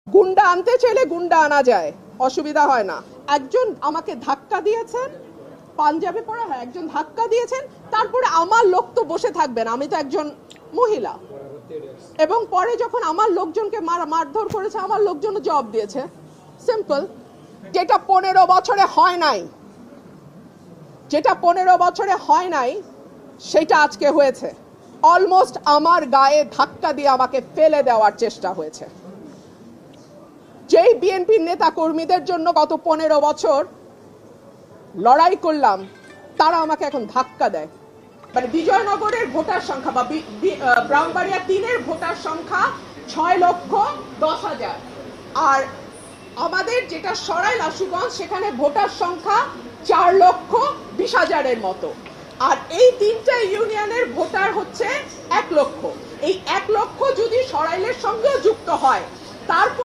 গুন্ডা আনতে চাইলে গুন্ডা আনা যায়, অসুবিধা হয় না। একজন আমাকে ধাক্কা দিয়েছেন, পাঞ্জাবি পরা, হয় একজন ধাক্কা দিয়েছেন, তারপরে আমার লোক তো বসে থাকবেন, আমি তো একজন মহিলা, এবং পরে যখন আমার লোকজনকে মারধর করেছে আমার লোকজন জবাব দিয়েছে। সিম্পল। যেটা 15 বছরে হয় নাই, যেটা 15 বছরে হয় নাই সেটা আজকে হয়েছে। অলমোস্ট আমার গায়ে ধাক্কা দিয়ে আমাকে ফেলে দেওয়ার চেষ্টা হয়েছে। যেই বিএনপির নেতা কর্মীদের জন্য গত 15 বছর লড়াই করলাম, তারা আমাকে এখন ধাক্কা দেয়। মানে বিজয়নগরের ভোটার সংখ্যা বা ব্রাহ্মণবাড়িয়া 3-এর ভোটার সংখ্যা 6,10,000, আর আমাদের যেটা সরাইল আশুগঞ্জ সেখানে ভোটার সংখ্যা 4,20,000-এর মতো, আর এই 3টা ইউনিয়নের ভোটার হচ্ছে 1 লক্ষ। এই 1 লক্ষ যদি সরাইলের সঙ্গেও যুক্ত হয়, তারপর